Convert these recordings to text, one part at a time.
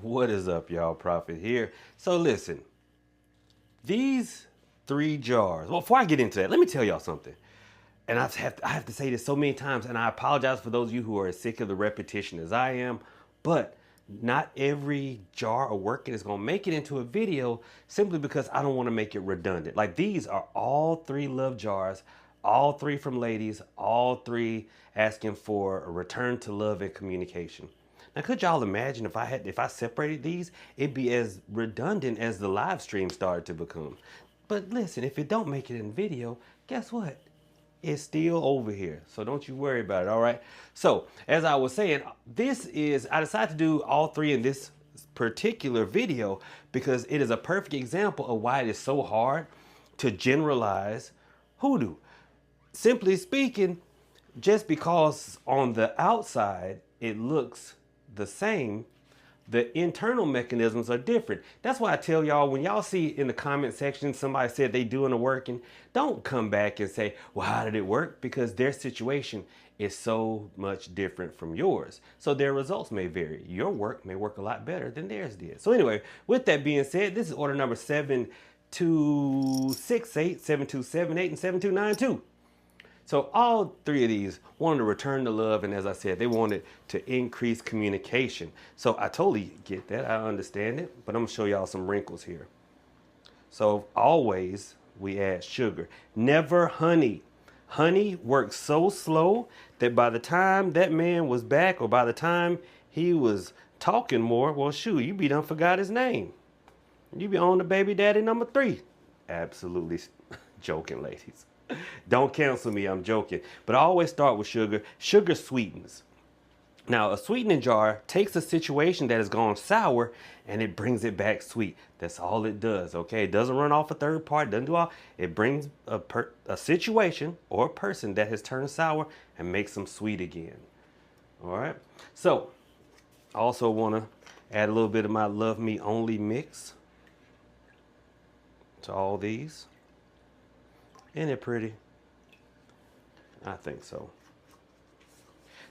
What is up, y'all? Prophet here. So listen, these three jars. Well, before I get into that, let me tell y'all something. And I have to say this so many times, and I apologize for those of you who are as sick of the repetition as I am, but not every jar of working is gonna make it into a video simply because I don't want to make it redundant. Like these are all three love jars, all three from ladies, all three asking for a return to love and communication. Now, could y'all imagine if I separated these, it'd be as redundant as the live stream started to become. But listen, if it don't make it in video, guess what? It's still over here. So don't you worry about it, all right? So, as I was saying, I decided to do all three in this particular video because it is a perfect example of why it is so hard to generalize hoodoo. Simply speaking, just because on the outside it looks the same, the internal mechanisms are different. That's why I tell y'all, when y'all see in the comment section somebody said they doing the working, don't come back and say, well, how did it work? Because their situation is so much different from yours. So their results may vary. Your work may work a lot better than theirs did. So anyway, with that being said, this is order number 7268, 7278, and 7292. So all three of these wanted to return the love, and as I said, they wanted to increase communication. So I totally get that, I understand it, but I'm gonna show y'all some wrinkles here. So always we add sugar, never honey. Honey works so slow that by the time that man was back, or by the time he was talking more, well shoot, you be done forgot his name. You be on the baby daddy number 3. Absolutely joking, ladies. Don't cancel me, I'm joking. But I always start with sugar. Sugar sweetens. Now, a sweetening jar takes a situation that has gone sour and it brings it back sweet. That's all it does, okay? It doesn't run off a third part, doesn't do all. It brings a situation or a person that has turned sour and makes them sweet again. All right? So, I also want to add a little bit of my Love Me Only mix to all these. Isn't it pretty? I think so.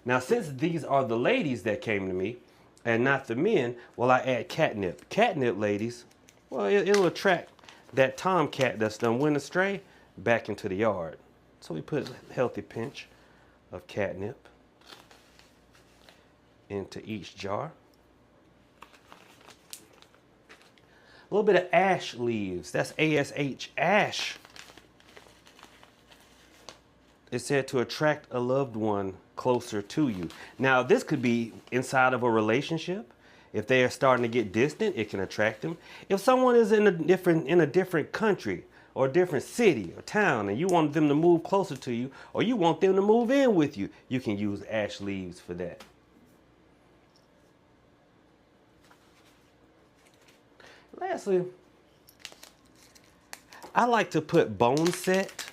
Now, since these are the ladies that came to me and not the men, well, I add catnip. Catnip, ladies, well, it'll attract that tomcat that's done went astray back into the yard. So we put a healthy pinch of catnip into each jar. A little bit of ash leaves. That's ASH, ash. It's said to attract a loved one closer to you. Now, this could be inside of a relationship. If they are starting to get distant, it can attract them. If someone is in a different country or a different city or town and you want them to move closer to you, or you want them to move in with you, you can use ash leaves for that. Lastly, I like to put bone set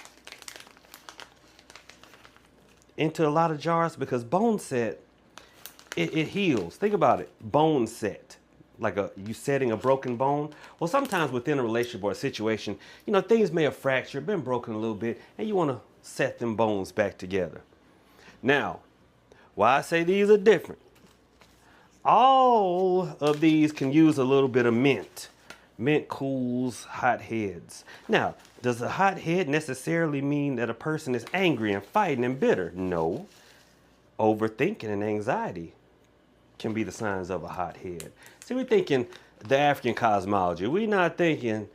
into a lot of jars because bone set, it heals. Think about it, bone set, like you setting a broken bone. Well, sometimes within a relationship or a situation, you know, things may have fractured, been broken a little bit, and you want to set them bones back together. Now, why I say these are different, all of these can use a little bit of mint. Mint cools hot heads. Now, does a hot head necessarily mean that a person is angry and fighting and bitter? No. Overthinking and anxiety can be the signs of a hot head. See, we're thinking the African cosmology. We're not thinking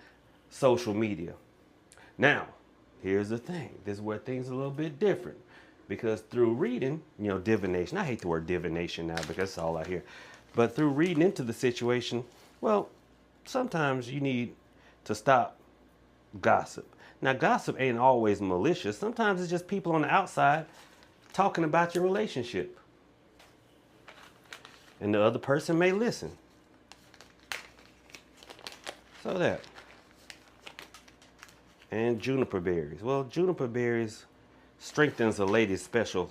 social media. Now, here's the thing. This is where things are a little bit different. Because through reading, you know, divination. I hate the word divination now because that's all I hear. But through reading into the situation, well, sometimes you need to stop gossip. Now, gossip ain't always malicious. Sometimes it's just people on the outside talking about your relationship. And the other person may listen. So that. And juniper berries. Well, juniper berries strengthens a lady's special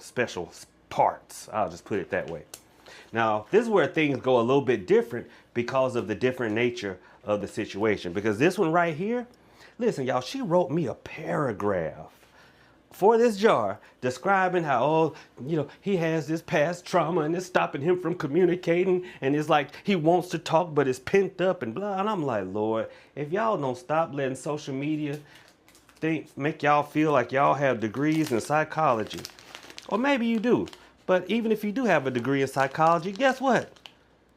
parts. I'll just put it that way. Now, this is where things go a little bit different because of the different nature of the situation. Because this one right here, listen, y'all, she wrote me a paragraph for this jar, describing how, oh, he has this past trauma and it's stopping him from communicating, and it's like he wants to talk but it's pent up and blah. And I'm like, Lord, if y'all don't stop letting social media make y'all feel like y'all have degrees in psychology, or maybe you do, but even if you do have a degree in psychology, guess what?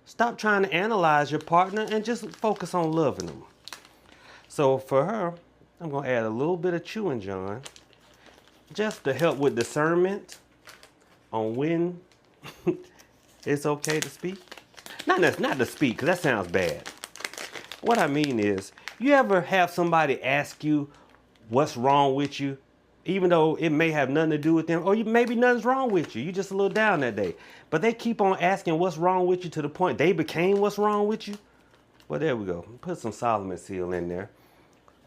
Stop trying to analyze your partner and just focus on loving them. So for her, I'm going to add a little bit of chewing John just to help with discernment on when it's okay to speak. Not to speak, because that sounds bad. What I mean is, you ever have somebody ask you what's wrong with you, even though it may have nothing to do with them, or maybe nothing's wrong with you. You're just a little down that day. But they keep on asking what's wrong with you to the point they became what's wrong with you. Well, there we go. Put some Solomon seal in there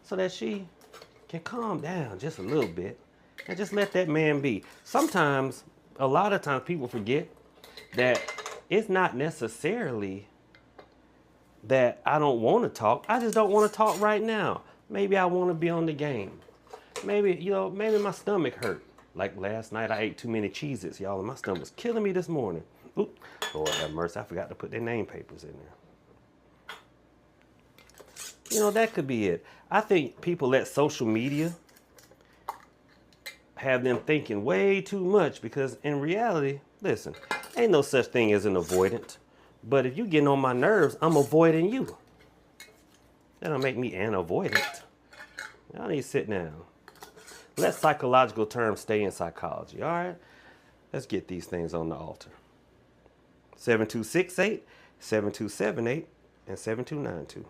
so that she can calm down just a little bit and just let that man be. Sometimes, a lot of times, people forget that it's not necessarily that I don't want to talk. I just don't want to talk right now. Maybe I want to be on the game. Maybe, maybe my stomach hurt. Like last night, I ate too many Cheez-Its, y'all, and my stomach was killing me this morning. Oop, Lord have mercy, I forgot to put their name papers in there. That could be it. I think people let social media have them thinking way too much, because in reality, listen, ain't no such thing as an avoidant. But if you getting on my nerves, I'm avoiding you. That'll make me an avoidant. I need to sit down. Let psychological terms stay in psychology, all right? Let's get these things on the altar. 7268, 7278, and 7292.